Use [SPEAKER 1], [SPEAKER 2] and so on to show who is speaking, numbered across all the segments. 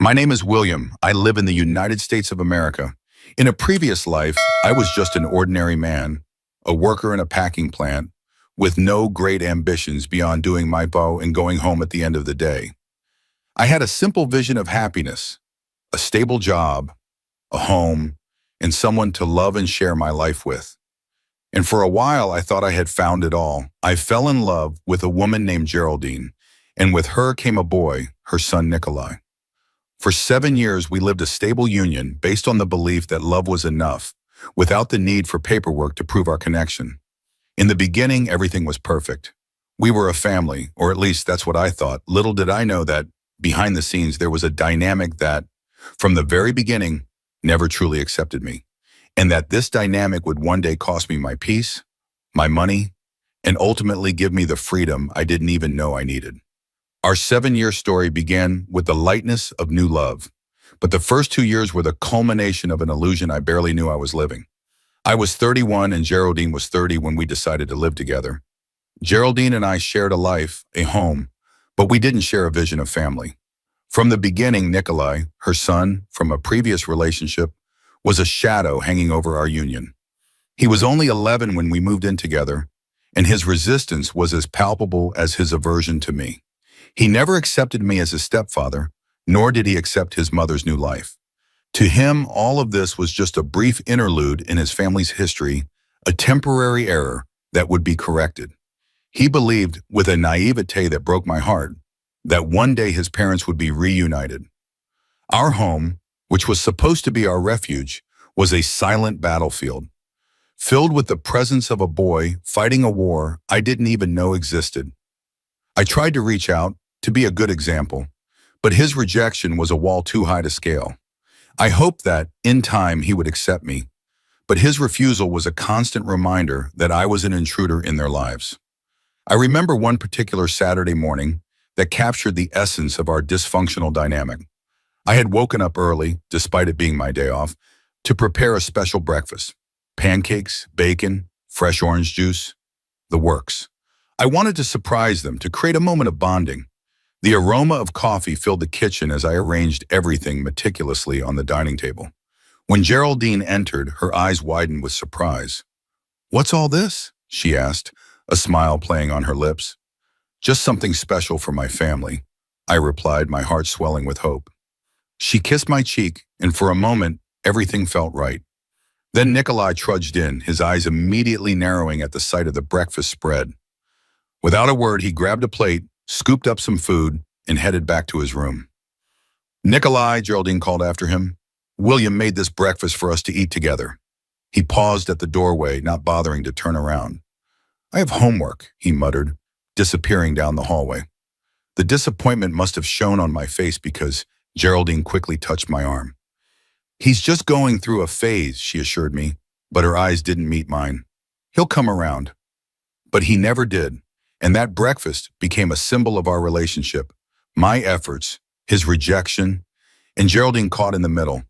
[SPEAKER 1] My name is William. I live in the United States of America. In a previous life, I was just an ordinary man, a worker in a packing plant, with no great ambitions beyond doing my bow and going home at the end of the day. I had a simple vision of happiness, a stable job, a home, and someone to love and share my life with. And for a while, I thought I had found it all. I fell in love with a woman named Geraldine, and with her came a boy, her son Nikolai. For 7 years, we lived a stable union based on the belief that love was enough, without the need for paperwork to prove our connection. In the beginning, everything was perfect. We were a family, or at least that's what I thought. Little did I know that, behind the scenes, there was a dynamic that, from the very beginning, never truly accepted me, and that this dynamic would one day cost me my peace, my money, and ultimately give me the freedom I didn't even know I needed. Our 7-year story began with the lightness of new love, but the first 2 years were the culmination of an illusion I barely knew I was living. I was 31 and Geraldine was 30 when we decided to live together. Geraldine and I shared a life, a home, but we didn't share a vision of family. From the beginning, Nikolai, her son from a previous relationship, was a shadow hanging over our union. He was only 11 when we moved in together, and his resistance was as palpable as his aversion to me. He never accepted me as a stepfather, nor did he accept his mother's new life. To him, all of this was just a brief interlude in his family's history, a temporary error that would be corrected. He believed, with a naivete that broke my heart, that one day his parents would be reunited. Our home, which was supposed to be our refuge, was a silent battlefield, filled with the presence of a boy fighting a war I didn't even know existed. I tried to reach out, to be a good example, but his rejection was a wall too high to scale. I hoped that, in time, he would accept me, but his refusal was a constant reminder that I was an intruder in their lives. I remember one particular Saturday morning that captured the essence of our dysfunctional dynamic. I had woken up early, despite it being my day off, to prepare a special breakfast. Pancakes, bacon, fresh orange juice, the works. I wanted to surprise them, to create a moment of bonding. The aroma of coffee filled the kitchen as I arranged everything meticulously on the dining table. When Geraldine entered, her eyes widened with surprise. "What's all this?" she asked, a smile playing on her lips. "Just something special for my family," I replied, my heart swelling with hope. She kissed my cheek, and for a moment, everything felt right. Then Nikolai trudged in, his eyes immediately narrowing at the sight of the breakfast spread. Without a word, he grabbed a plate, scooped up some food, and headed back to his room. "Nikolai," Geraldine called after him, "William made this breakfast for us to eat together." He paused at the doorway, not bothering to turn around. "I have homework," he muttered, disappearing down the hallway. The disappointment must have shown on my face because Geraldine quickly touched my arm. "He's just going through a phase," she assured me, but her eyes didn't meet mine. "He'll come around." But he never did. And that breakfast became a symbol of our relationship, my efforts, his rejection, and Geraldine caught in the middle,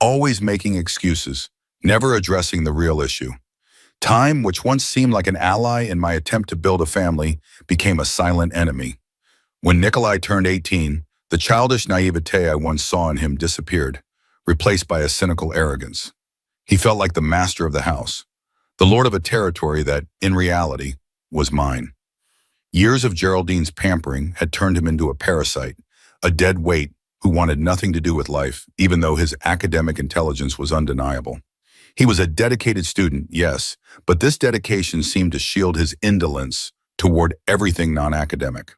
[SPEAKER 1] always making excuses, never addressing the real issue. Time, which once seemed like an ally in my attempt to build a family, became a silent enemy. When Nikolai turned 18, the childish naivete I once saw in him disappeared, replaced by a cynical arrogance. He felt like the master of the house, the lord of a territory that, in reality, was mine. Years of Geraldine's pampering had turned him into a parasite, a dead weight who wanted nothing to do with life, even though his academic intelligence was undeniable. He was a dedicated student, yes, but this dedication seemed to shield his indolence toward everything non-academic.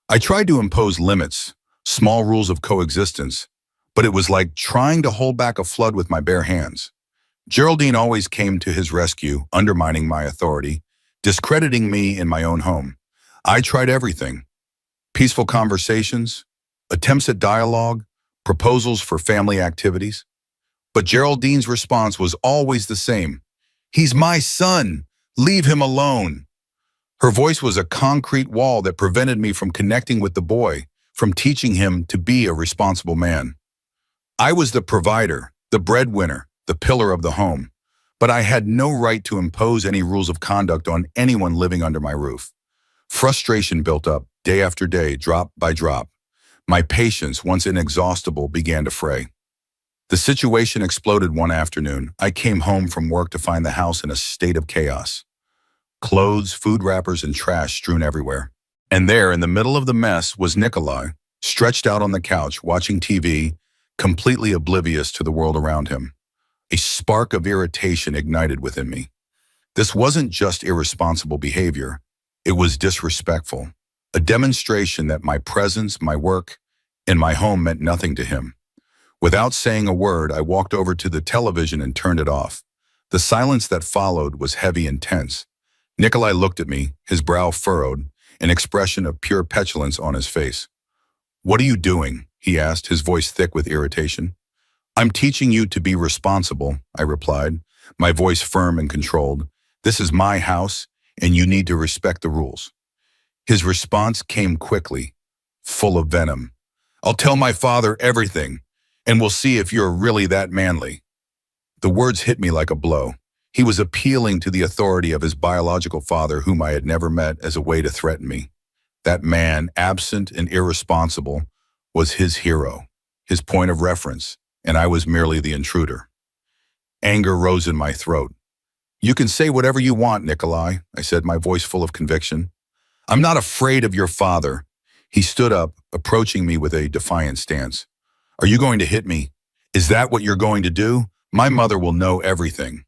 [SPEAKER 1] I tried to impose limits, small rules of coexistence, but it was like trying to hold back a flood with my bare hands. Geraldine always came to his rescue, undermining my authority, discrediting me in my own home. I tried everything: peaceful conversations, attempts at dialogue, proposals for family activities. But Geraldine's response was always the same: "He's my son, leave him alone." Her voice was a concrete wall that prevented me from connecting with the boy, from teaching him to be a responsible man. I was the provider, the breadwinner, the pillar of the home, but I had no right to impose any rules of conduct on anyone living under my roof. Frustration built up, day after day, drop by drop. My patience, once inexhaustible, began to fray. The situation exploded one afternoon. I came home from work to find the house in a state of chaos. Clothes, food wrappers, and trash strewn everywhere. And there, in the middle of the mess, was Nikolai, stretched out on the couch, watching TV, completely oblivious to the world around him. A spark of irritation ignited within me. This wasn't just irresponsible behavior. It was disrespectful. A demonstration that my presence, my work, and my home meant nothing to him. Without saying a word, I walked over to the television and turned it off. The silence that followed was heavy and tense. Nikolai looked at me, his brow furrowed, an expression of pure petulance on his face. "What are you doing?" he asked, his voice thick with irritation. "I'm teaching you to be responsible," I replied, my voice firm and controlled. "This is my house, and you need to respect the rules." His response came quickly, full of venom. "I'll tell my father everything, and we'll see if you're really that manly." The words hit me like a blow. He was appealing to the authority of his biological father, whom I had never met, as a way to threaten me. That man, absent and irresponsible, was his hero, his point of reference, and I was merely the intruder. Anger rose in my throat. "You can say whatever you want, Nikolai," I said, my voice full of conviction. "I'm not afraid of your father." He stood up, approaching me with a defiant stance. "Are you going to hit me? Is that what you're going to do? My mother will know everything."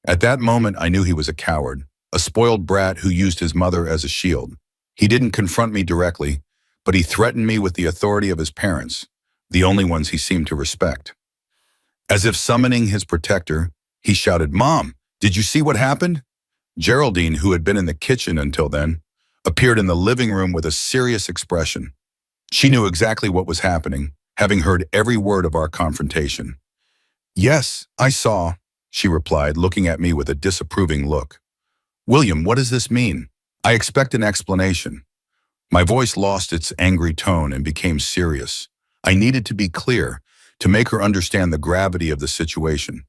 [SPEAKER 1] At that moment, I knew he was a coward, a spoiled brat who used his mother as a shield. He didn't confront me directly, but he threatened me with the authority of his parents, the only ones he seemed to respect. As if summoning his protector, he shouted, "Mom, did you see what happened?" Geraldine, who had been in the kitchen until then, appeared in the living room with a serious expression. She knew exactly what was happening, having heard every word of our confrontation. "Yes, I saw," she replied, looking at me with a disapproving look. "William, what does this mean? I expect an explanation." My voice lost its angry tone and became serious. I needed to be clear, to make her understand the gravity of the situation.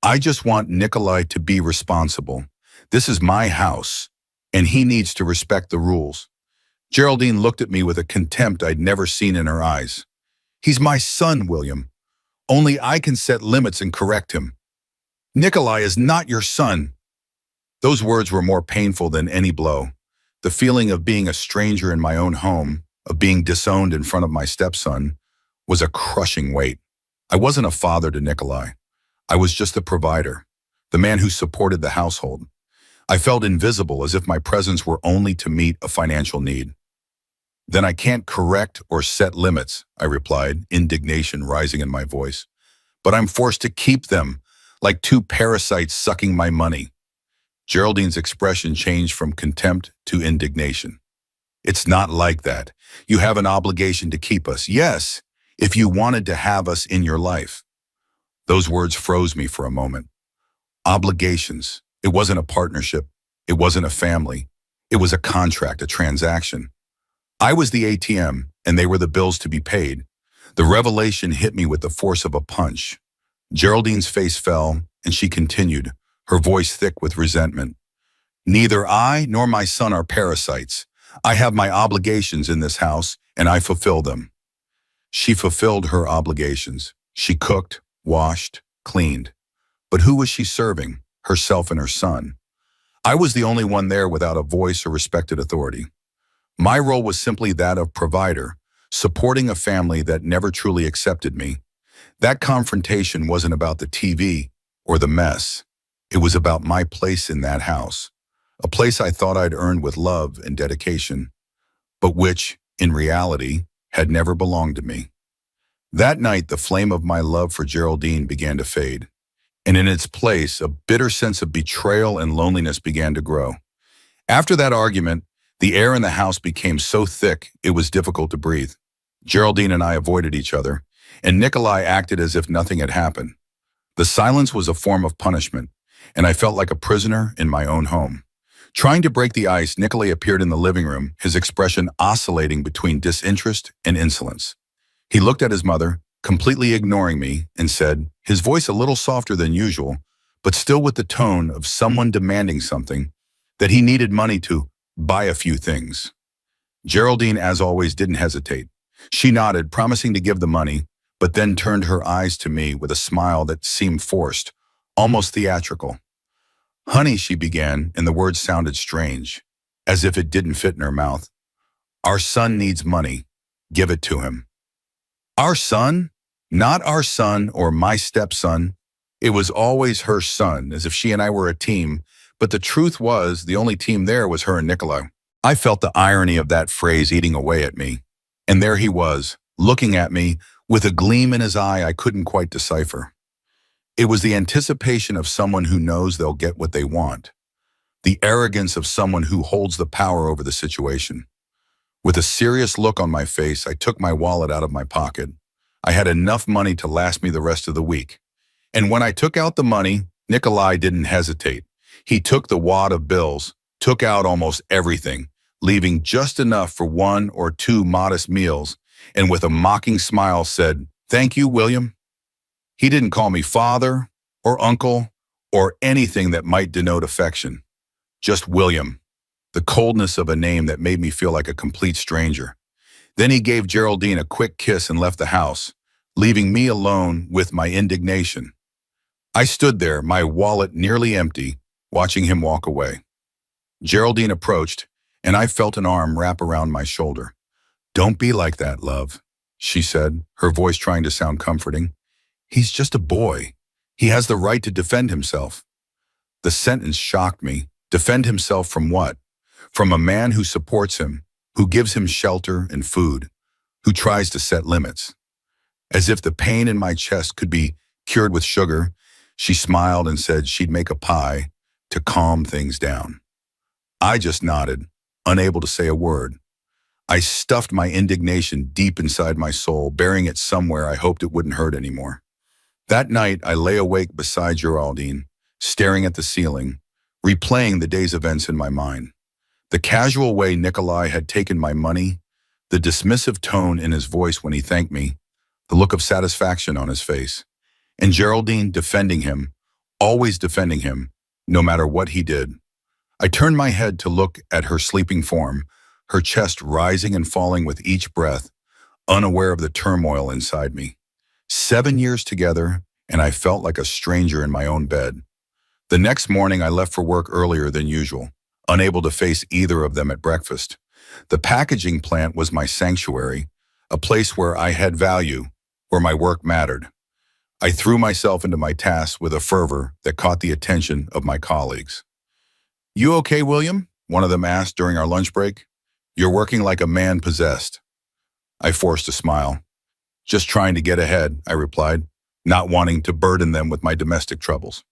[SPEAKER 1] "I just want Nikolai to be responsible. This is my house, and he needs to respect the rules." Geraldine looked at me with a contempt I'd never seen in her eyes. "He's my son, William. Only I can set limits and correct him. Nikolai is not your son." Those words were more painful than any blow. The feeling of being a stranger in my own home, of being disowned in front of my stepson, was a crushing weight. I wasn't a father to Nikolai. I was just the provider, the man who supported the household. I felt invisible, as if my presence were only to meet a financial need. "Then I can't correct or set limits," I replied, indignation rising in my voice. "But I'm forced to keep them, like two parasites sucking my money." Geraldine's expression changed from contempt to indignation. "It's not like that. You have an obligation to keep us. Yes, if you wanted to have us in your life." Those words froze me for a moment. Obligations. It wasn't a partnership. It wasn't a family. It was a contract, a transaction. I was the ATM, and they were the bills to be paid. The revelation hit me with the force of a punch. Geraldine's face fell, and she continued, her voice thick with resentment. "Neither I nor my son are parasites. I have my obligations in this house, and I fulfill them." She fulfilled her obligations. She cooked, washed, cleaned. But who was she serving? Herself and her son. I was the only one there without a voice or respected authority. My role was simply that of provider, supporting a family that never truly accepted me. That confrontation wasn't about the TV or the mess. It was about my place in that house, a place I thought I'd earned with love and dedication, but which, in reality, had never belonged to me. That night, the flame of my love for Geraldine began to fade, and in its place, a bitter sense of betrayal and loneliness began to grow. After that argument, the air in the house became so thick it was difficult to breathe. Geraldine and I avoided each other, and Nikolai acted as if nothing had happened. The silence was a form of punishment, and I felt like a prisoner in my own home. Trying to break the ice, Nikolai appeared in the living room, his expression oscillating between disinterest and insolence. He looked at his mother, completely ignoring me, and said, his voice a little softer than usual, but still with the tone of someone demanding something, that he needed money to buy a few things. Geraldine, as always, didn't hesitate. She nodded, promising to give the money, but then turned her eyes to me with a smile that seemed forced, almost theatrical. Honey, she began, and the words sounded strange, as if it didn't fit in her mouth. Our son needs money. Give it to him. Our son? Not our son or my stepson. It was always her son, as if she and I were a team, but the truth was the only team there was her and Nikolai. I felt the irony of that phrase eating away at me. And there he was, looking at me with a gleam in his eye I couldn't quite decipher. It was the anticipation of someone who knows they'll get what they want. The arrogance of someone who holds the power over the situation. With a serious look on my face, I took my wallet out of my pocket. I had enough money to last me the rest of the week. And when I took out the money, Nikolai didn't hesitate. He took the wad of bills, took out almost everything, leaving just enough for 1 or 2 modest meals, and with a mocking smile said, "Thank you, William." He didn't call me father or uncle or anything that might denote affection. Just William, the coldness of a name that made me feel like a complete stranger. Then he gave Geraldine a quick kiss and left the house, leaving me alone with my indignation. I stood there, my wallet nearly empty, watching him walk away. Geraldine approached, and I felt an arm wrap around my shoulder. "Don't be like that, love," she said, her voice trying to sound comforting. "He's just a boy. He has the right to defend himself." The sentence shocked me. Defend himself from what? From a man who supports him, who gives him shelter and food, who tries to set limits. As if the pain in my chest could be cured with sugar, she smiled and said she'd make a pie to calm things down. I just nodded, unable to say a word. I stuffed my indignation deep inside my soul, burying it somewhere I hoped it wouldn't hurt anymore. That night, I lay awake beside Geraldine, staring at the ceiling, replaying the day's events in my mind. The casual way Nikolai had taken my money, the dismissive tone in his voice when he thanked me, the look of satisfaction on his face, and Geraldine defending him, always defending him, no matter what he did. I turned my head to look at her sleeping form, her chest rising and falling with each breath, unaware of the turmoil inside me. 7 years together, and I felt like a stranger in my own bed. The next morning, I left for work earlier than usual, unable to face either of them at breakfast. The packaging plant was my sanctuary, a place where I had value, where my work mattered. I threw myself into my tasks with a fervor that caught the attention of my colleagues. "You okay, William?" one of them asked during our lunch break. "You're working like a man possessed." I forced a smile. "Just trying to get ahead," I replied, not wanting to burden them with my domestic troubles.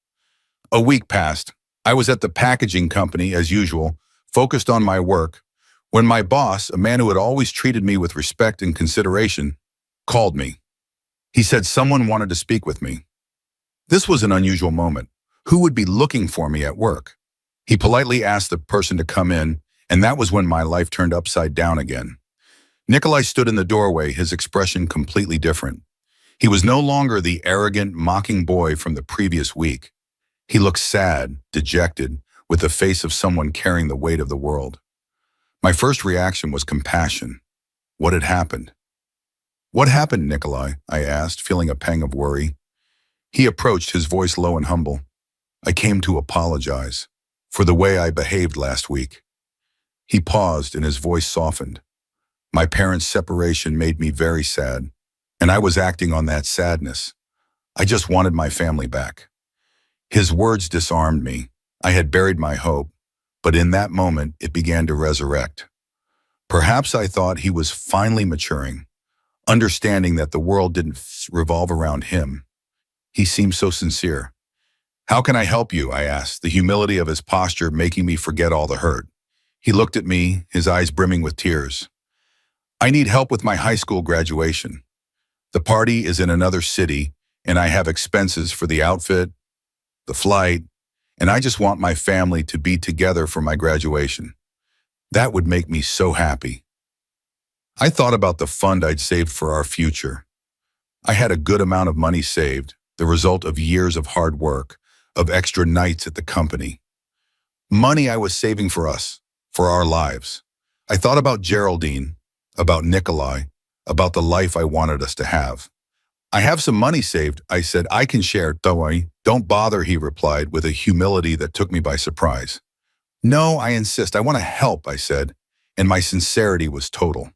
[SPEAKER 1] A week passed. I was at the packaging company as usual, focused on my work, when my boss, a man who had always treated me with respect and consideration, called me. He said someone wanted to speak with me. This was an unusual moment. Who would be looking for me at work? He politely asked the person to come in, and that was when my life turned upside down again. Nikolai stood in the doorway, his expression completely different. He was no longer the arrogant, mocking boy from the previous week. He looked sad, dejected, with the face of someone carrying the weight of the world. My first reaction was compassion. What had happened? "What happened, Nikolai?" I asked, feeling a pang of worry. He approached, his voice low and humble. "I came to apologize for the way I behaved last week." He paused and his voice softened. My parents' separation made me very sad, and I was acting on that sadness. I just wanted my family back. His words disarmed me. I had buried my hope, but in that moment it began to resurrect. Perhaps I thought he was finally maturing, understanding that the world didn't revolve around him. He seemed so sincere. "How can I help you?" I asked, the humility of his posture making me forget all the hurt. He looked at me, his eyes brimming with tears. "I need help with my high school graduation. The party is in another city, and I have expenses for the outfit, the flight, and I just want my family to be together for my graduation. That would make me so happy." I thought about the fund I'd saved for our future. I had a good amount of money saved, the result of years of hard work, of extra nights at the company. Money I was saving for us, for our lives. I thought about Geraldine, about Nikolai, about the life I wanted us to have. I have some money saved, I said. I can share, don't worry. Don't bother, he replied with a humility that took me by surprise. No, I insist. I want to help, I said, and my sincerity was total.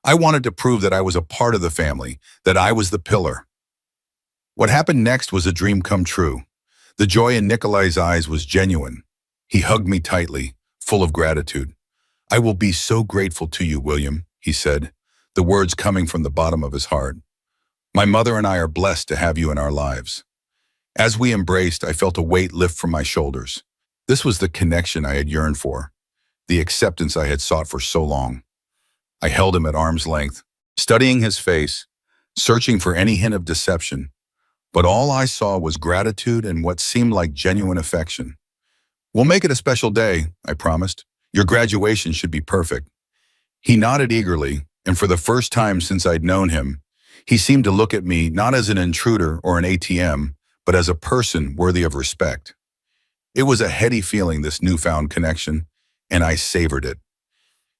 [SPEAKER 1] I wanted to prove that I was a part of the family, that I was the pillar. What happened next was a dream come true. The joy in Nikolai's eyes was genuine. He hugged me tightly, full of gratitude. I will be so grateful to you, William, he said, the words coming from the bottom of his heart. My mother and I are blessed to have you in our lives. As we embraced, I felt a weight lift from my shoulders. This was the connection I had yearned for, the acceptance I had sought for so long. I held him at arm's length, studying his face, searching for any hint of deception. But all I saw was gratitude and what seemed like genuine affection. We'll make it a special day, I promised. Your graduation should be perfect. He nodded eagerly, and for the first time since I'd known him, he seemed to look at me not as an intruder or an ATM, but as a person worthy of respect. It was a heady feeling, this newfound connection, and I savored it.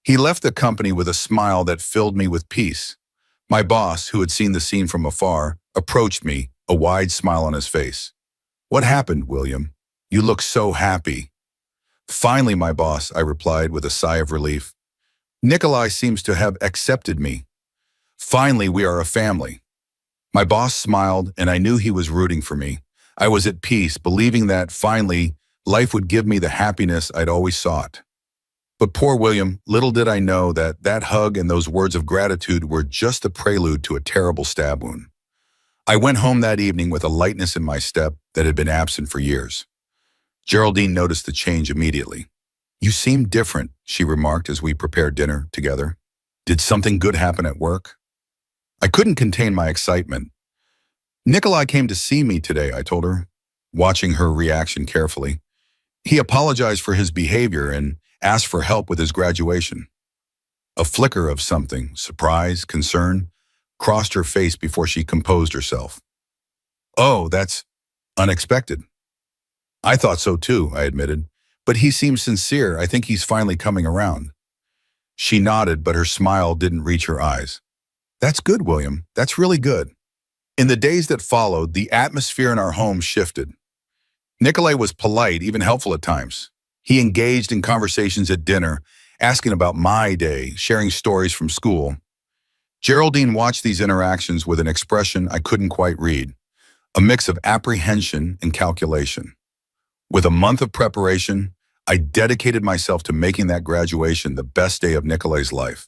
[SPEAKER 1] He left the company with a smile that filled me with peace. My boss, who had seen the scene from afar, approached me, a wide smile on his face. What happened, William? You look so happy. Finally, my boss, I replied with a sigh of relief. Nikolai seems to have accepted me. Finally, we are a family. My boss smiled, and I knew he was rooting for me. I was at peace, believing that, finally, life would give me the happiness I'd always sought. But poor William, little did I know that that hug and those words of gratitude were just the prelude to a terrible stab wound. I went home that evening with a lightness in my step that had been absent for years. Geraldine noticed the change immediately. You seem different, she remarked as we prepared dinner together. Did something good happen at work? I couldn't contain my excitement. Nikolai came to see me today, I told her, watching her reaction carefully. He apologized for his behavior and asked for help with his graduation. A flicker of something, surprise, concern, crossed her face before she composed herself. Oh, that's unexpected. I thought so too, I admitted, but he seems sincere. I think he's finally coming around. She nodded, but her smile didn't reach her eyes. That's good, William. That's really good. In the days that followed, the atmosphere in our home shifted. Nikolai was polite, even helpful at times. He engaged in conversations at dinner, asking about my day, sharing stories from school. Geraldine watched these interactions with an expression I couldn't quite read, a mix of apprehension and calculation. With a month of preparation, I dedicated myself to making that graduation the best day of Nikolai's life.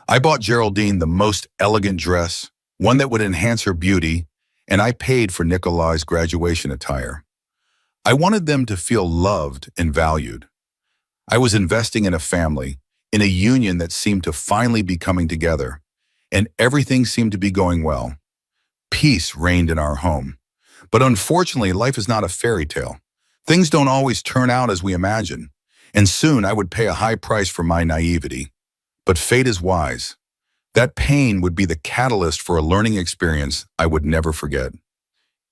[SPEAKER 1] I bought Geraldine the most elegant dress, one that would enhance her beauty, and I paid for Nikolai's graduation attire. I wanted them to feel loved and valued. I was investing in a family, in a union that seemed to finally be coming together, and everything seemed to be going well. Peace reigned in our home. But unfortunately, life is not a fairy tale. Things don't always turn out as we imagine, and soon I would pay a high price for my naivety. But fate is wise. That pain would be the catalyst for a learning experience I would never forget.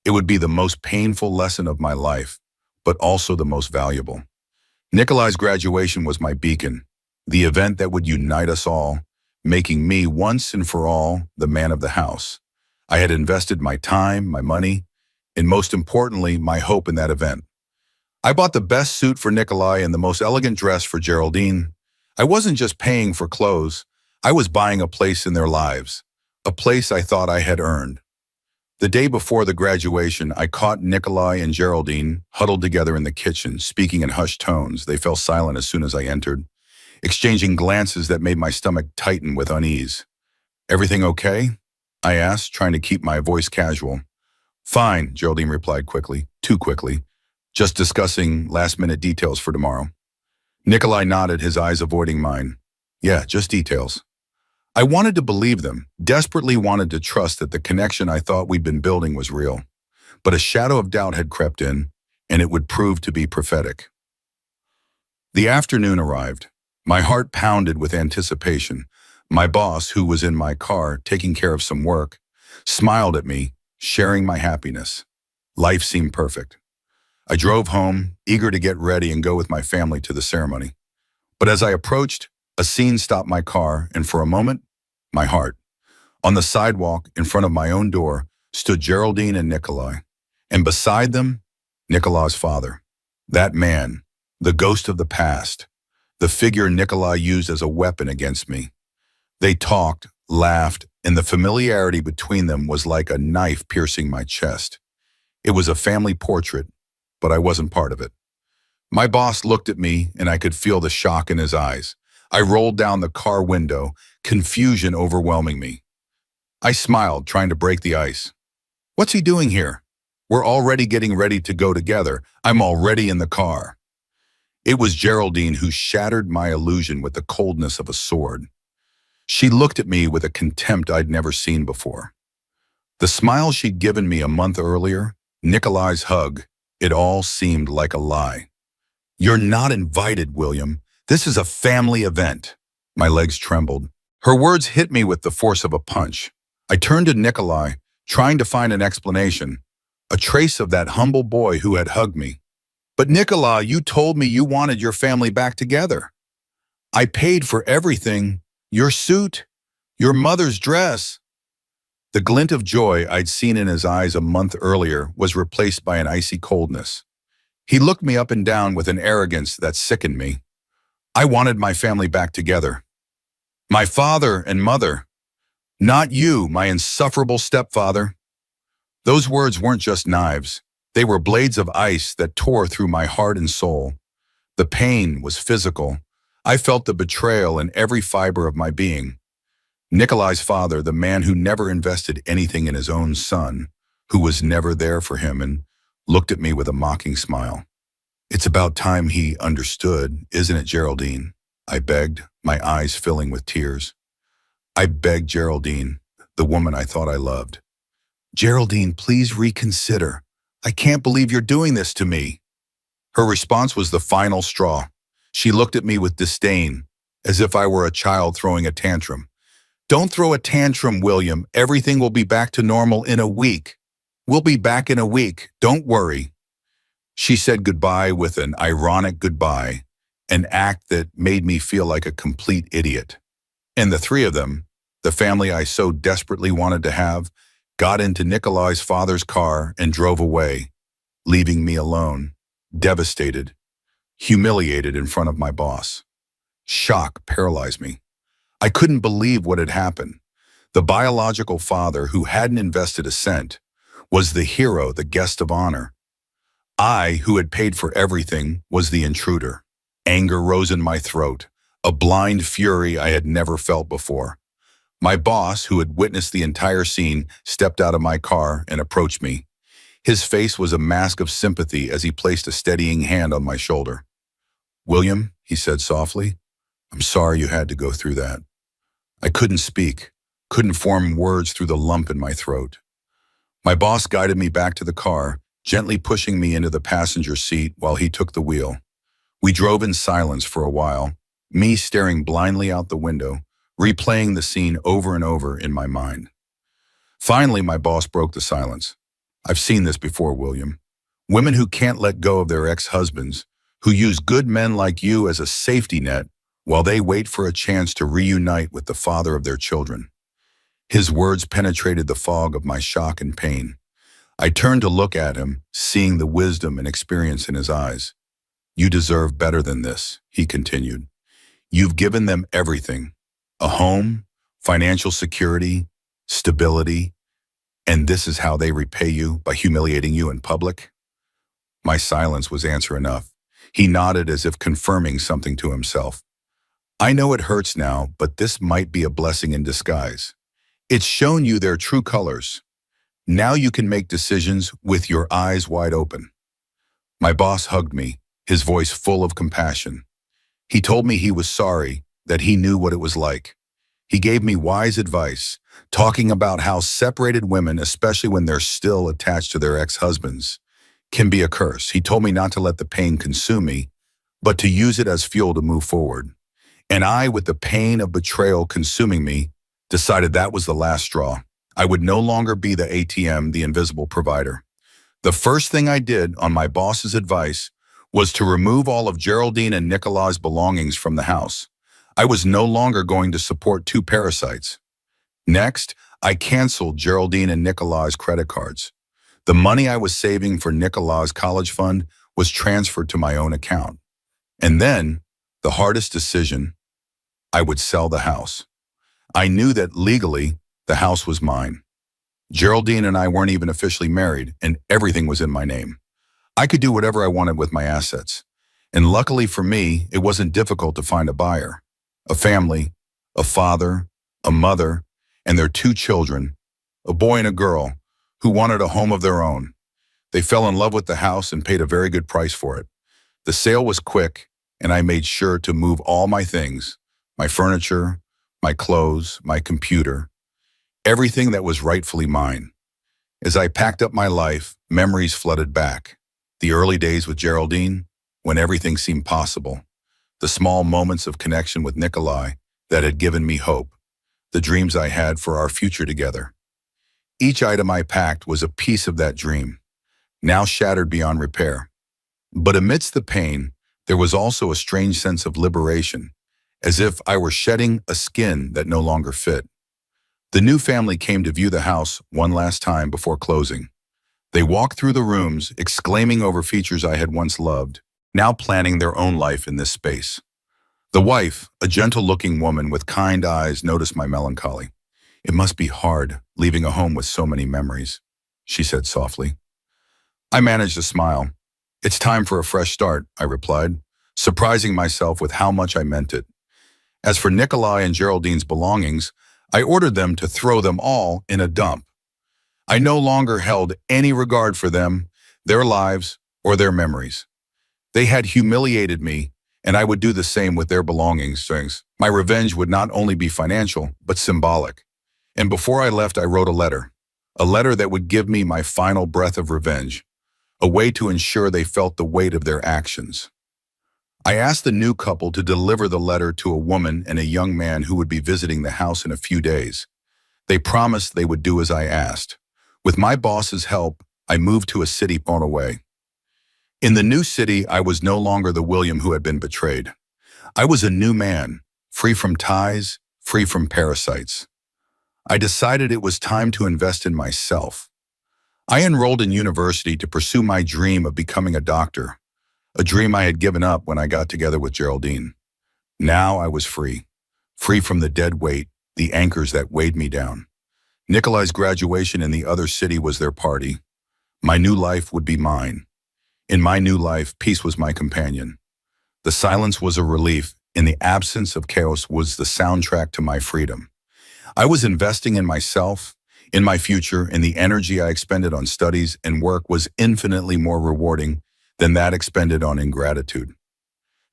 [SPEAKER 1] It would be the most painful lesson of my life, but also the most valuable. Nikolai's graduation was my beacon, the event that would unite us all, making me once and for all the man of the house. I had invested my time, my money, and most importantly, my hope in that event. I bought the best suit for Nikolai and the most elegant dress for Geraldine. I wasn't just paying for clothes, I was buying a place in their lives, a place I thought I had earned. The day before the graduation, I caught Nikolai and Geraldine huddled together in the kitchen, speaking in hushed tones. They fell silent as soon as I entered, exchanging glances that made my stomach tighten with unease. Everything okay? I asked, trying to keep my voice casual. Fine, Geraldine replied quickly, too quickly, just discussing last-minute details for tomorrow. Nikolai nodded, his eyes avoiding mine. Yeah, just details. I wanted to believe them, desperately wanted to trust that the connection I thought we'd been building was real. But a shadow of doubt had crept in, and it would prove to be prophetic. The afternoon arrived. My heart pounded with anticipation. My boss, who was in my car taking care of some work, smiled at me, sharing my happiness. Life seemed perfect. I drove home, eager to get ready and go with my family to the ceremony. But as I approached, a scene stopped my car, and for a moment, my heart. On the sidewalk in front of my own door stood Geraldine and Nikolai, and beside them, Nikolai's father. That man, the ghost of the past, the figure Nikolai used as a weapon against me. They talked, laughed, and the familiarity between them was like a knife piercing my chest. It was a family portrait, but I wasn't part of it. My boss looked at me, and I could feel the shock in his eyes. I rolled down the car window, confusion overwhelming me. I smiled, trying to break the ice. What's he doing here? We're already getting ready to go together. I'm already in the car. It was Geraldine who shattered my illusion with the coldness of a sword. She looked at me with a contempt I'd never seen before. The smile she'd given me a month earlier, Nikolai's hug, it all seemed like a lie. You're not invited, William. This is a family event. My legs trembled. Her words hit me with the force of a punch. I turned to Nikolai, trying to find an explanation, a trace of that humble boy who had hugged me. But Nikolai, you told me you wanted your family back together. I paid for everything, your suit, your mother's dress. The glint of joy I'd seen in his eyes a month earlier was replaced by an icy coldness. He looked me up and down with an arrogance that sickened me. I wanted my family back together. My father and mother. Not you, my insufferable stepfather. Those words weren't just knives. They were blades of ice that tore through my heart and soul. The pain was physical. I felt the betrayal in every fiber of my being. Nikolai's father, the man who never invested anything in his own son, who was never there for him, and looked at me with a mocking smile. It's about time he understood, isn't it, Geraldine? I begged, my eyes filling with tears. I begged Geraldine, the woman I thought I loved. Geraldine, please reconsider. I can't believe you're doing this to me. Her response was the final straw. She looked at me with disdain, as if I were a child throwing a tantrum. Don't throw a tantrum, William. Everything will be back to normal in a week. We'll be back in a week. Don't worry. She said goodbye with an ironic goodbye, an act that made me feel like a complete idiot. And the three of them, the family I so desperately wanted to have, got into Nikolai's father's car and drove away, leaving me alone, devastated, humiliated in front of my boss. Shock paralyzed me. I couldn't believe what had happened. The biological father, who hadn't invested a cent, was the hero, the guest of honor. I, who had paid for everything, was the intruder. Anger rose in my throat, a blind fury I had never felt before. My boss, who had witnessed the entire scene, stepped out of my car and approached me. His face was a mask of sympathy as he placed a steadying hand on my shoulder. William, he said softly, I'm sorry you had to go through that. I couldn't speak, couldn't form words through the lump in my throat. My boss guided me back to the car, gently pushing me into the passenger seat while he took the wheel. We drove in silence for a while, me staring blindly out the window, replaying the scene over and over in my mind. Finally, my boss broke the silence. I've seen this before, William. Women who can't let go of their ex-husbands, who use good men like you as a safety net while they wait for a chance to reunite with the father of their children. His words penetrated the fog of my shock and pain. I turned to look at him, seeing the wisdom and experience in his eyes. You deserve better than this, he continued. You've given them everything. A home, financial security, stability, and this is how they repay you, by humiliating you in public? My silence was answer enough. He nodded as if confirming something to himself. I know it hurts now, but this might be a blessing in disguise. It's shown you their true colors. Now you can make decisions with your eyes wide open. My boss hugged me, his voice full of compassion. He told me he was sorry, that he knew what it was like. He gave me wise advice, talking about how separated women, especially when they're still attached to their ex-husbands, can be a curse. He told me not to let the pain consume me, but to use it as fuel to move forward. And I, with the pain of betrayal consuming me, decided that was the last straw. I would no longer be the ATM, the invisible provider. The first thing I did, on my boss's advice, was to remove all of Geraldine and Nikolai's belongings from the house. I was no longer going to support two parasites. Next, I canceled Geraldine and Nikolai's credit cards. The money I was saving for Nikolai's college fund was transferred to my own account. And then, the hardest decision, I would sell the house. I knew that legally, the house was mine. Geraldine and I weren't even officially married, and everything was in my name. I could do whatever I wanted with my assets. And luckily for me, it wasn't difficult to find a buyer. A family, a father, a mother, and their two children, a boy and a girl, who wanted a home of their own. They fell in love with the house and paid a very good price for it. The sale was quick, and I made sure to move all my things, my furniture, my clothes, my computer, everything that was rightfully mine. As I packed up my life, memories flooded back. The early days with Geraldine, when everything seemed possible. The small moments of connection with Nikolai that had given me hope. The dreams I had for our future together. Each item I packed was a piece of that dream, now shattered beyond repair. But amidst the pain, there was also a strange sense of liberation, as if I were shedding a skin that no longer fit. The new family came to view the house one last time before closing. They walked through the rooms, exclaiming over features I had once loved, now planning their own life in this space. The wife, a gentle-looking woman with kind eyes, noticed my melancholy. "It must be hard, leaving a home with so many memories," she said softly. I managed a smile. "It's time for a fresh start," I replied, surprising myself with how much I meant it. As for Nikolai and Geraldine's belongings, I ordered them to throw them all in a dump. I no longer held any regard for them, their lives, or their memories. They had humiliated me, and I would do the same with their belongings. My revenge would not only be financial, but symbolic. And before I left, I wrote a letter that would give me my final breath of revenge, a way to ensure they felt the weight of their actions. I asked the new couple to deliver the letter to a woman and a young man who would be visiting the house in a few days. They promised they would do as I asked. With my boss's help, I moved to a city far away. In the new city, I was no longer the William who had been betrayed. I was a new man, free from ties, free from parasites. I decided it was time to invest in myself. I enrolled in university to pursue my dream of becoming a doctor, a dream I had given up when I got together with Geraldine. Now I was free from the dead weight, the anchors that weighed me down. Nikolai's graduation in the other city was their party. My new life would be mine. In my new life, peace was my companion. The silence was a relief, and the absence of chaos was the soundtrack to my freedom. I was investing in myself, in my future, and the energy I expended on studies and work was infinitely more rewarding than that expended on ingratitude.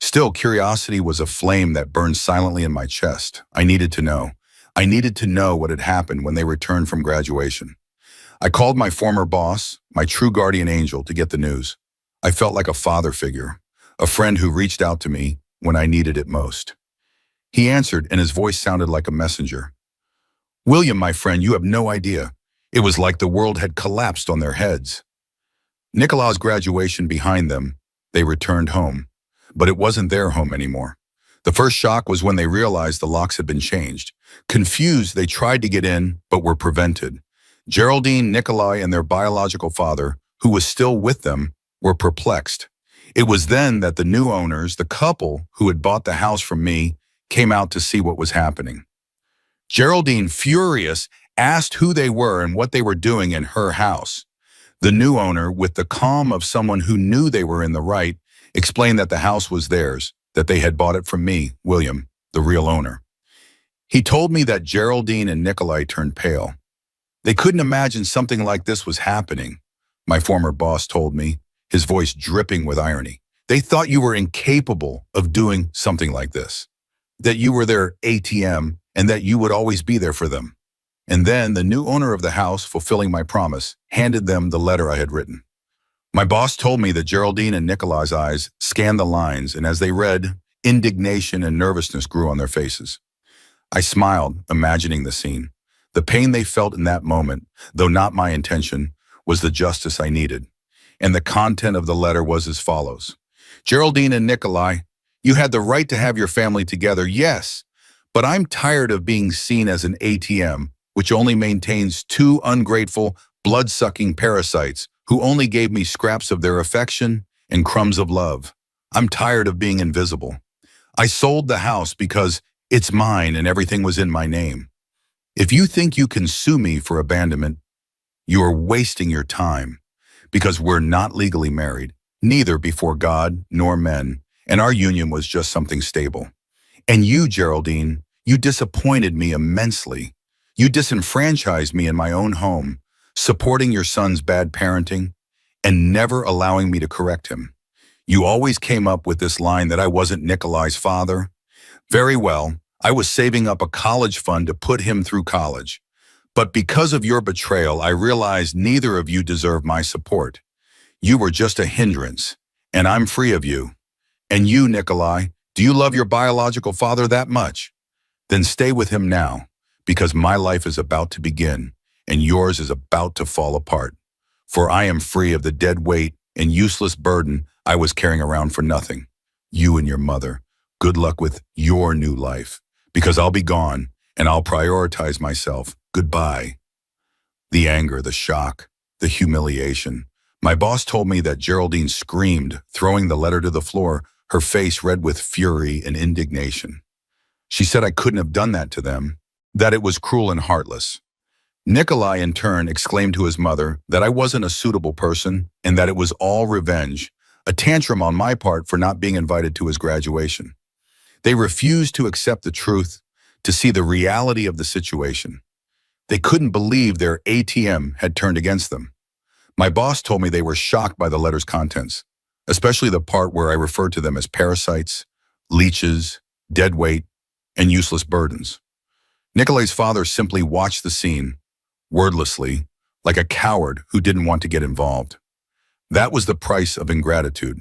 [SPEAKER 1] Still, curiosity was a flame that burned silently in my chest. I needed to know. I needed to know what had happened when they returned from graduation. I called my former boss, my true guardian angel, to get the news. I felt like a father figure, a friend who reached out to me when I needed it most. He answered, and his voice sounded like a messenger. "William, my friend, you have no idea. It was like the world had collapsed on their heads." Nikolai's graduation behind them, they returned home, but it wasn't their home anymore. The first shock was when they realized the locks had been changed. Confused, they tried to get in, but were prevented. Geraldine, Nikolai, and their biological father, who was still with them, were perplexed. It was then that the new owners, the couple who had bought the house from me, came out to see what was happening. Geraldine, furious, asked who they were and what they were doing in her house. The new owner, with the calm of someone who knew they were in the right, explained that the house was theirs, that they had bought it from me, William, the real owner. He told me that Geraldine and Nikolai turned pale. They couldn't imagine something like this was happening, my former boss told me, his voice dripping with irony. They thought you were incapable of doing something like this, that you were their ATM and that you would always be there for them. And then the new owner of the house, fulfilling my promise, handed them the letter I had written. My boss told me that Geraldine and Nikolai's eyes scanned the lines, and as they read, indignation and nervousness grew on their faces. I smiled, imagining the scene. The pain they felt in that moment, though not my intention, was the justice I needed. And the content of the letter was as follows. Geraldine and Nikolai, you had the right to have your family together, yes, but I'm tired of being seen as an ATM which only maintains two ungrateful, blood-sucking parasites who only gave me scraps of their affection and crumbs of love. I'm tired of being invisible. I sold the house because it's mine and everything was in my name. If you think you can sue me for abandonment, you are wasting your time because we're not legally married, neither before God nor men, and our union was just something stable. And you, Geraldine, you disappointed me immensely. You disenfranchised me in my own home, supporting your son's bad parenting and never allowing me to correct him. You always came up with this line that I wasn't Nikolai's father. Very well, I was saving up a college fund to put him through college. But because of your betrayal, I realized neither of you deserve my support. You were just a hindrance, and I'm free of you. And you, Nikolai, do you love your biological father that much? Then stay with him now, because my life is about to begin, and yours is about to fall apart. For I am free of the dead weight and useless burden I was carrying around for nothing. You and your mother, good luck with your new life, because I'll be gone, and I'll prioritize myself. Goodbye. The anger, the shock, the humiliation. My boss told me that Geraldine screamed, throwing the letter to the floor, her face red with fury and indignation. She said I couldn't have done that to them, that it was cruel and heartless. Nikolai, in turn, exclaimed to his mother that I wasn't a suitable person and that it was all revenge, a tantrum on my part for not being invited to his graduation. They refused to accept the truth, to see the reality of the situation. They couldn't believe their ATM had turned against them. My boss told me they were shocked by the letter's contents, especially the part where I referred to them as parasites, leeches, dead weight, and useless burdens. Nikolai's father simply watched the scene, wordlessly, like a coward who didn't want to get involved. That was the price of ingratitude.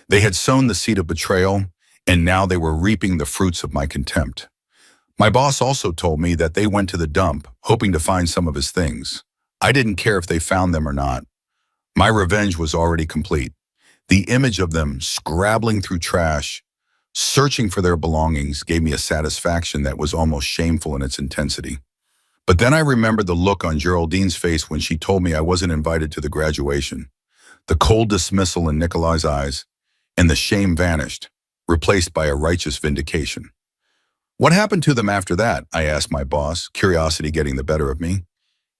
[SPEAKER 1] They had sown the seed of betrayal, and now they were reaping the fruits of my contempt. My boss also told me that they went to the dump, hoping to find some of his things. I didn't care if they found them or not. My revenge was already complete. The image of them scrabbling through trash, searching for their belongings, gave me a satisfaction that was almost shameful in its intensity. But then I remembered the look on Geraldine's face when she told me I wasn't invited to the graduation, the cold dismissal in Nikolai's eyes, and the shame vanished, replaced by a righteous vindication. What happened to them after that? I asked my boss, curiosity getting the better of me.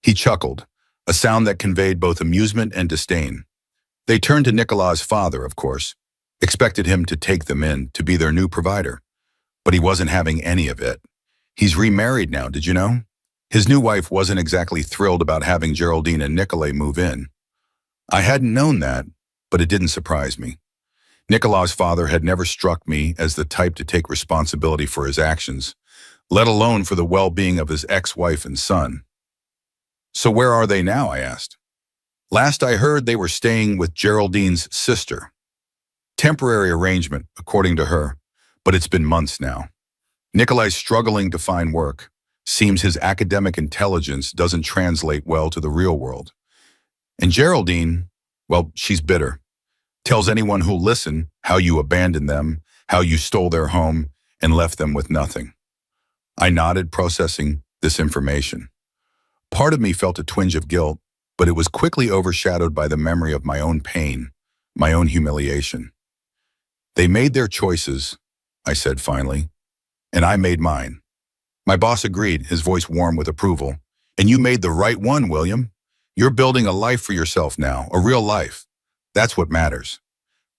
[SPEAKER 1] He chuckled, a sound that conveyed both amusement and disdain. They turned to Nikolai's father, of course, expected him to take them in, to be their new provider. But he wasn't having any of it. He's remarried now, did you know? His new wife wasn't exactly thrilled about having Geraldine and Nikolai move in. I hadn't known that, but it didn't surprise me. Nikolai's father had never struck me as the type to take responsibility for his actions, let alone for the well-being of his ex-wife and son. So where are they now? I asked. Last I heard, they were staying with Geraldine's sister. Temporary arrangement, according to her, but it's been months now. Nikolai's struggling to find work. Seems his academic intelligence doesn't translate well to the real world. And Geraldine, well, she's bitter. Tells anyone who'll listen how you abandoned them, how you stole their home, and left them with nothing. I nodded, processing this information. Part of me felt a twinge of guilt, but it was quickly overshadowed by the memory of my own pain, my own humiliation. They made their choices, I said finally, and I made mine. My boss agreed, his voice warm with approval. And you made the right one, William. You're building a life for yourself now, a real life. That's what matters.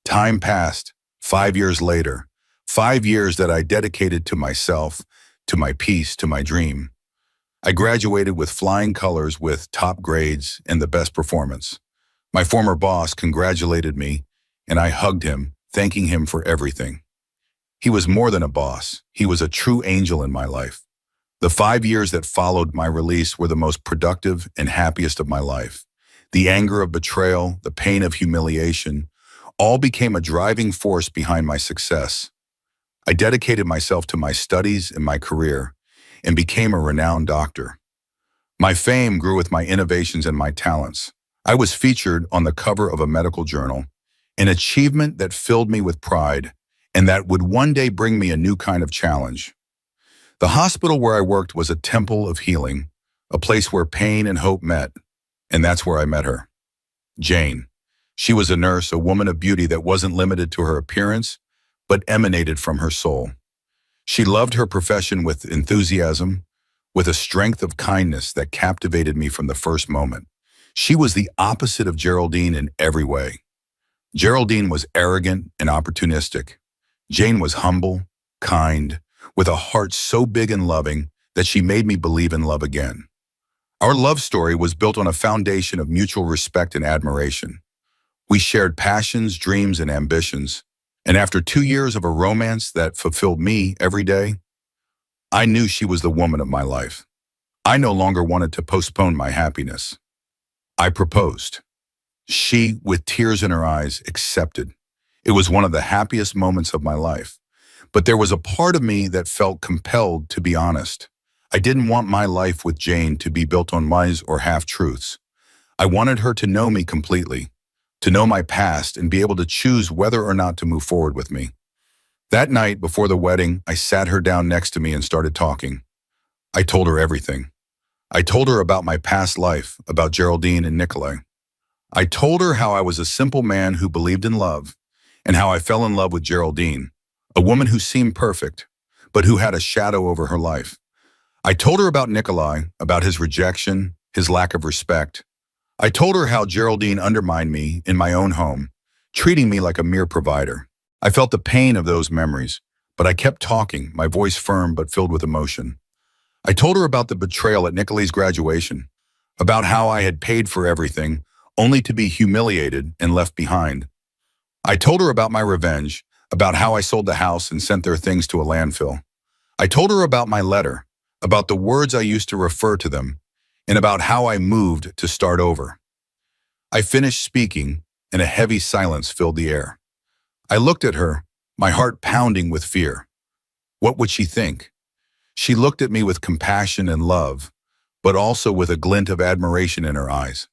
[SPEAKER 1] Time passed, 5 years later, 5 years that I dedicated to myself, to my peace, to my dream. I graduated with flying colors, with top grades and the best performance. My former boss congratulated me, and I hugged him, thanking him for everything. He was more than a boss. He was a true angel in my life. The 5 years that followed my release were the most productive and happiest of my life. The anger of betrayal, the pain of humiliation, all became a driving force behind my success. I dedicated myself to my studies and my career, and became a renowned doctor. My fame grew with my innovations and my talents. I was featured on the cover of a medical journal, an achievement that filled me with pride, and that would one day bring me a new kind of challenge. The hospital where I worked was a temple of healing, a place where pain and hope met, and that's where I met her. Jane. She was a nurse, a woman of beauty that wasn't limited to her appearance, but emanated from her soul. She loved her profession with enthusiasm, with a strength of kindness that captivated me from the first moment. She was the opposite of Geraldine in every way. Geraldine was arrogant and opportunistic. Jane was humble, kind, with a heart so big and loving that she made me believe in love again. Our love story was built on a foundation of mutual respect and admiration. We shared passions, dreams, and ambitions. And after 2 years of a romance that fulfilled me every day, I knew she was the woman of my life. I no longer wanted to postpone my happiness. I proposed. She, with tears in her eyes, accepted. It was one of the happiest moments of my life. But there was a part of me that felt compelled to be honest. I didn't want my life with Jane to be built on lies or half-truths. I wanted her to know me completely, to know my past and be able to choose whether or not to move forward with me. That night before the wedding, I sat her down next to me and started talking. I told her everything. I told her about my past life, about Geraldine and Nikolai. I told her how I was a simple man who believed in love, and how I fell in love with Geraldine, a woman who seemed perfect, but who had a shadow over her life. I told her about Nikolai, about his rejection, his lack of respect. I told her how Geraldine undermined me in my own home, treating me like a mere provider. I felt the pain of those memories, but I kept talking, my voice firm but filled with emotion. I told her about the betrayal at Nikolai's graduation, about how I had paid for everything, only to be humiliated and left behind. I told her about my revenge, about how I sold the house and sent their things to a landfill. I told her about my letter, about the words I used to refer to them, and about how I moved to start over. I finished speaking, and a heavy silence filled the air. I looked at her, my heart pounding with fear. What would she think? She looked at me with compassion and love, but also with a glint of admiration in her eyes.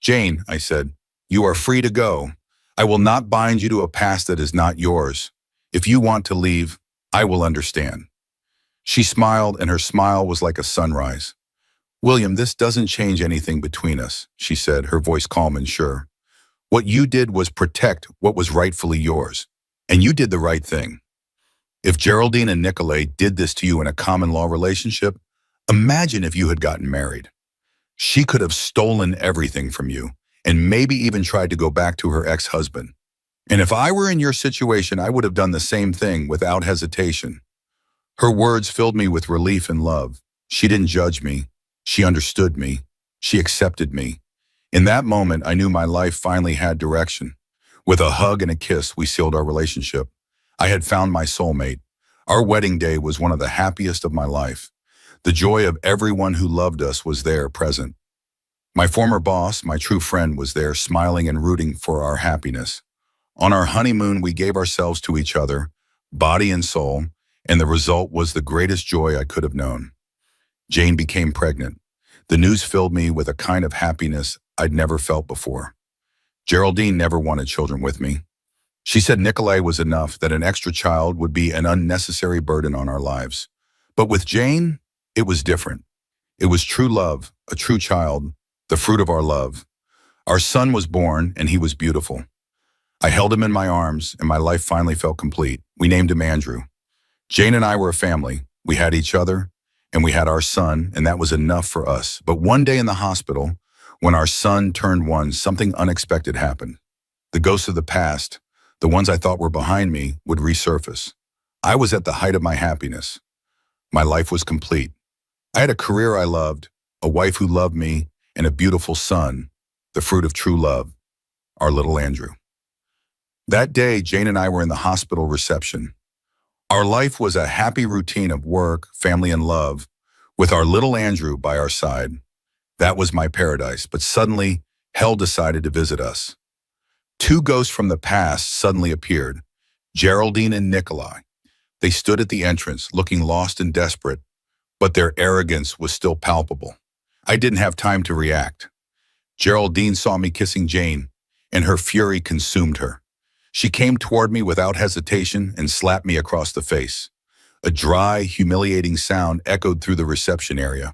[SPEAKER 1] Jane, I said, you are free to go. I will not bind you to a past that is not yours. If you want to leave, I will understand. She smiled, and her smile was like a sunrise. William, this doesn't change anything between us, she said, her voice calm and sure. What you did was protect what was rightfully yours, and you did the right thing. If Geraldine and Nikolai did this to you in a common law relationship, imagine if you had gotten married. She could have stolen everything from you, and maybe even tried to go back to her ex-husband. And if I were in your situation, I would have done the same thing without hesitation. Her words filled me with relief and love. She didn't judge me. She understood me. She accepted me. In that moment, I knew my life finally had direction. With a hug and a kiss, we sealed our relationship. I had found my soulmate. Our wedding day was one of the happiest of my life. The joy of everyone who loved us was there, present. My former boss, my true friend, was there, smiling and rooting for our happiness. On our honeymoon, we gave ourselves to each other, body and soul, and the result was the greatest joy I could have known. Jane became pregnant. The news filled me with a kind of happiness I'd never felt before. Geraldine never wanted children with me. She said Nikolai was enough, that an extra child would be an unnecessary burden on our lives. But with Jane, it was different. It was true love, a true child, the fruit of our love. Our son was born, and he was beautiful. I held him in my arms, and my life finally felt complete. We named him Andrew. Jane and I were a family. We had each other, and we had our son, and that was enough for us. But one day in the hospital, when our son turned 1, something unexpected happened. The ghosts of the past, the ones I thought were behind me, would resurface. I was at the height of my happiness. My life was complete. I had a career I loved, a wife who loved me, and a beautiful son, the fruit of true love, our little Andrew. That day, Jane and I were in the hospital reception. Our life was a happy routine of work, family, and love, with our little Andrew by our side. That was my paradise, but suddenly, hell decided to visit us. 2 ghosts from the past suddenly appeared, Geraldine and Nikolai. They stood at the entrance, looking lost and desperate, but their arrogance was still palpable. I didn't have time to react. Geraldine saw me kissing Jane, and her fury consumed her. She came toward me without hesitation and slapped me across the face. A dry, humiliating sound echoed through the reception area.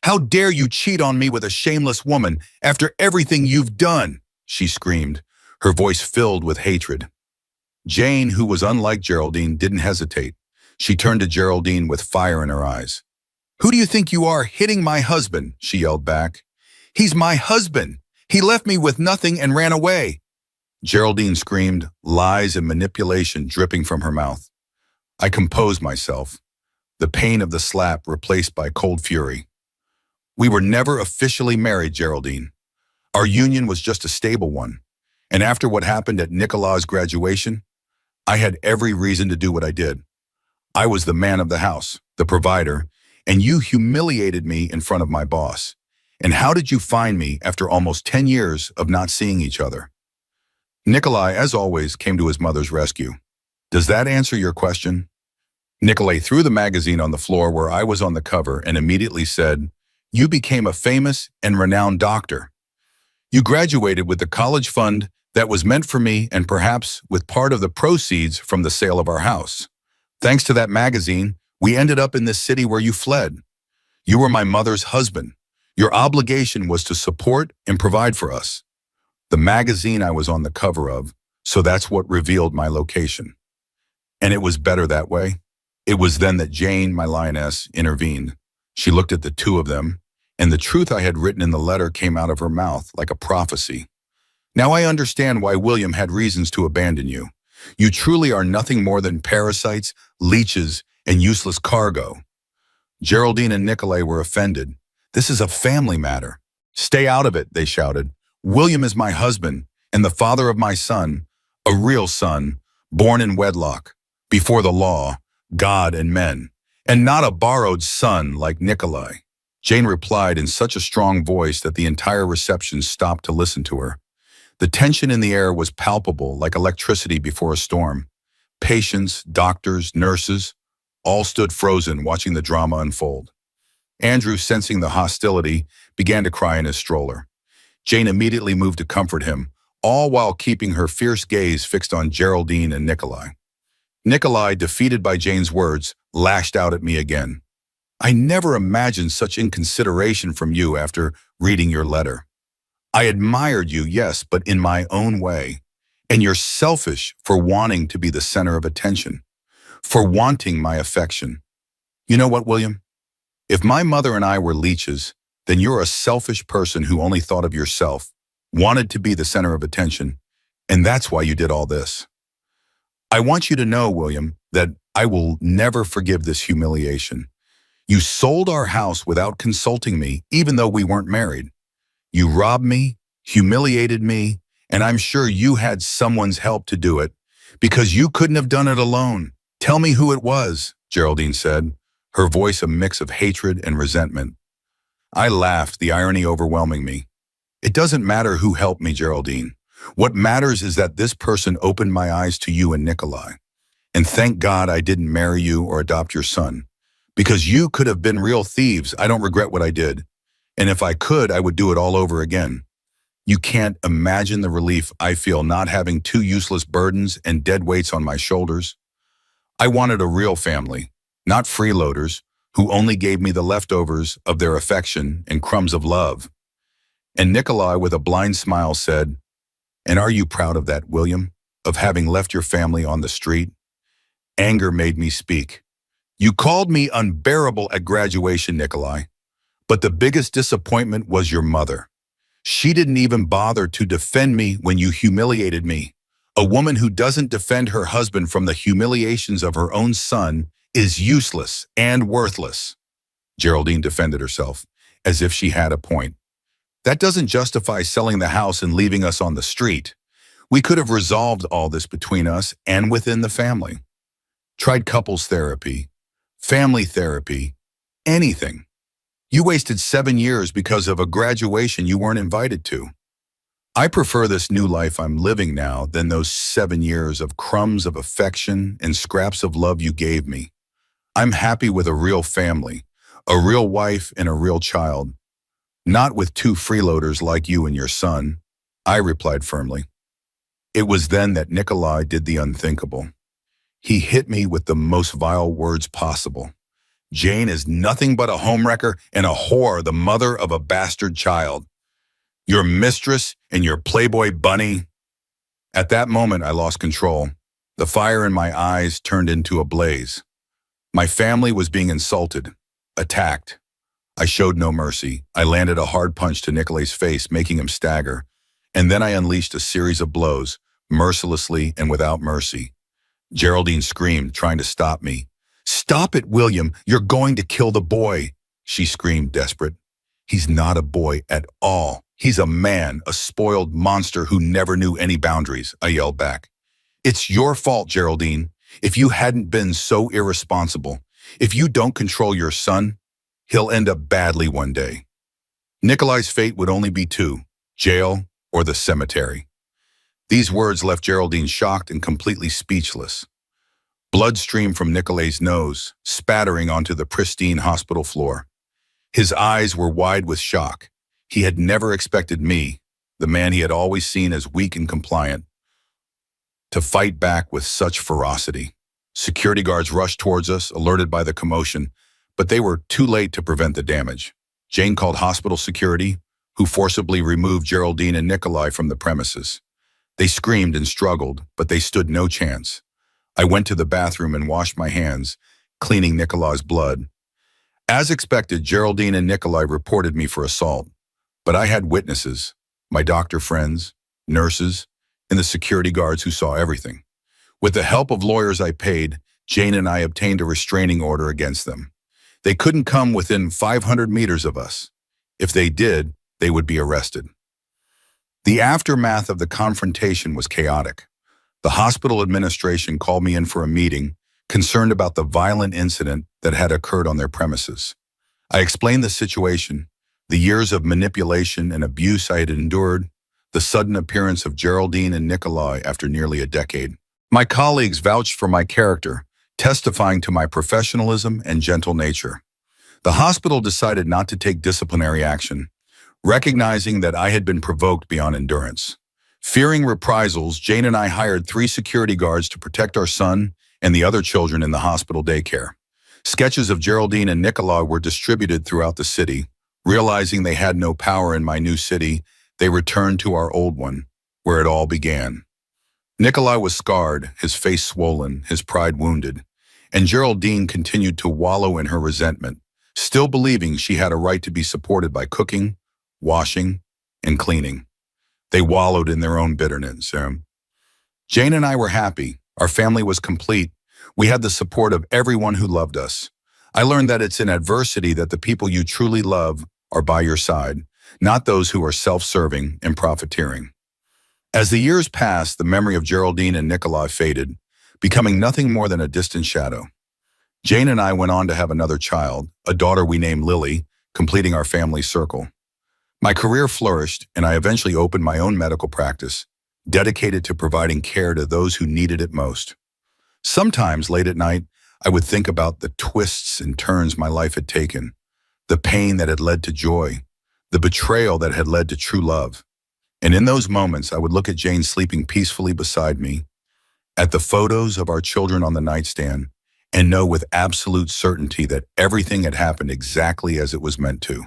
[SPEAKER 1] How dare you cheat on me with a shameless woman after everything you've done? She screamed, her voice filled with hatred. Jane, who was unlike Geraldine, didn't hesitate. She turned to Geraldine with fire in her eyes. Who do you think you are, hitting my husband? She yelled back. He's my husband. He left me with nothing and ran away. Geraldine screamed, lies and manipulation dripping from her mouth. I composed myself, the pain of the slap replaced by cold fury. We were never officially married, Geraldine. Our union was just a stable one. And after what happened at Nicolas' graduation, I had every reason to do what I did. I was the man of the house, the provider, and you humiliated me in front of my boss. And how did you find me after almost 10 years of not seeing each other? Nikolai, as always, came to his mother's rescue. Does that answer your question? Nikolai threw the magazine on the floor where I was on the cover and immediately said, You became a famous and renowned doctor. You graduated with the college fund that was meant for me and perhaps with part of the proceeds from the sale of our house. Thanks to that magazine, we ended up in this city where you fled. You were my mother's husband. Your obligation was to support and provide for us. The magazine I was on the cover of, so that's what revealed my location. And it was better that way. It was then that Jane, my lioness, intervened. She looked at the two of them, and the truth I had written in the letter came out of her mouth like a prophecy. Now I understand why William had reasons to abandon you. You truly are nothing more than parasites, leeches, and useless cargo. Geraldine and Nikolai were offended. This is a family matter. Stay out of it, they shouted. William is my husband and the father of my son, a real son, born in wedlock, before the law, God and men, and not a borrowed son like Nikolai. Jane replied in such a strong voice that the entire reception stopped to listen to her. The tension in the air was palpable like electricity before a storm. Patients, doctors, nurses, all stood frozen watching the drama unfold. Andrew, sensing the hostility, began to cry in his stroller. Jane immediately moved to comfort him, all while keeping her fierce gaze fixed on Geraldine and Nikolai. Nikolai, defeated by Jane's words, lashed out at me again. I never imagined such inconsideration from you after reading your letter. I admired you, yes, but in my own way. And you're selfish for wanting to be the center of attention, for wanting my affection. You know what, William? If my mother and I were leeches, then you're a selfish person who only thought of yourself, wanted to be the center of attention, and that's why you did all this. I want you to know, William, that I will never forgive this humiliation. You sold our house without consulting me, even though we weren't married. You robbed me, humiliated me, and I'm sure you had someone's help to do it, because you couldn't have done it alone. Tell me who it was, Geraldine said, her voice a mix of hatred and resentment. I laughed, the irony overwhelming me. It doesn't matter who helped me, Geraldine. What matters is that this person opened my eyes to you and Nikolai. And thank God I didn't marry you or adopt your son. Because you could have been real thieves. I don't regret what I did. And if I could, I would do it all over again. You can't imagine the relief I feel not having two useless burdens and dead weights on my shoulders. I wanted a real family, not freeloaders, who only gave me the leftovers of their affection and crumbs of love. And Nikolai, with a blind smile, said, And are you proud of that, William, of having left your family on the street? Anger made me speak. You called me unbearable at graduation, Nikolai. But the biggest disappointment was your mother. She didn't even bother to defend me when you humiliated me. A woman who doesn't defend her husband from the humiliations of her own son is useless and worthless. Geraldine defended herself, as if she had a point. That doesn't justify selling the house and leaving us on the street. We could have resolved all this between us and within the family. Tried couples therapy, family therapy, anything. You wasted 7 years because of a graduation you weren't invited to. I prefer this new life I'm living now than those 7 years of crumbs of affection and scraps of love you gave me. I'm happy with a real family, a real wife and a real child. Not with two freeloaders like you and your son, I replied firmly. It was then that Nikolai did the unthinkable. He hit me with the most vile words possible. Jane is nothing but a homewrecker and a whore, the mother of a bastard child. Your mistress and your Playboy bunny." At that moment, I lost control. The fire in my eyes turned into a blaze. My family was being insulted, attacked. I showed no mercy. I landed a hard punch to Nicolay's face, making him stagger. And then I unleashed a series of blows, mercilessly and without mercy. Geraldine screamed, trying to stop me. "Stop it, William! You're going to kill the boy!" she screamed, desperate. "He's not a boy at all. He's a man, a spoiled monster who never knew any boundaries," I yelled back. "It's your fault, Geraldine. If you hadn't been so irresponsible, if you don't control your son, he'll end up badly one day." Nicolay's fate would only be two: jail or the cemetery. These words left Geraldine shocked and completely speechless. Blood streamed from Nicolay's nose, spattering onto the pristine hospital floor. His eyes were wide with shock. He had never expected me, the man he had always seen as weak and compliant, to fight back with such ferocity. Security guards rushed towards us, alerted by the commotion, but they were too late to prevent the damage. Jane called hospital security, who forcibly removed Geraldine and Nicolay from the premises. They screamed and struggled, but they stood no chance. I went to the bathroom and washed my hands, cleaning Nicolay's blood. As expected, Geraldine and Nicolay reported me for assault, but I had witnesses, my doctor friends, nurses, and the security guards who saw everything. With the help of lawyers I paid, Jane and I obtained a restraining order against them. They couldn't come within 500 meters of us. If they did, they would be arrested. The aftermath of the confrontation was chaotic. The hospital administration called me in for a meeting, concerned about the violent incident that had occurred on their premises. I explained the situation, the years of manipulation and abuse I had endured, the sudden appearance of Geraldine and Nicolay after nearly a decade. My colleagues vouched for my character, testifying to my professionalism and gentle nature. The hospital decided not to take disciplinary action, recognizing that I had been provoked beyond endurance. Fearing reprisals, Jane and I hired 3 security guards to protect our son and the other children in the hospital daycare. Sketches of Geraldine and Nicolay were distributed throughout the city. Realizing they had no power in my new city, they returned to our old one, where it all began. Nicolay was scarred, his face swollen, his pride wounded, and Geraldine continued to wallow in her resentment, still believing she had a right to be supported by cooking, washing, and cleaning. They wallowed in their own bitterness. Jane and I were happy. Our family was complete. We had the support of everyone who loved us. I learned that it's in adversity that the people you truly love are by your side, not those who are self-serving and profiteering. As the years passed, the memory of Geraldine and Nicolay faded, becoming nothing more than a distant shadow. Jane and I went on to have another child, a daughter we named Lily, completing our family circle. My career flourished, and I eventually opened my own medical practice, dedicated to providing care to those who needed it most. Sometimes, late at night, I would think about the twists and turns my life had taken, the pain that had led to joy, the betrayal that had led to true love. And in those moments, I would look at Jane sleeping peacefully beside me, at the photos of our children on the nightstand, and know with absolute certainty that everything had happened exactly as it was meant to.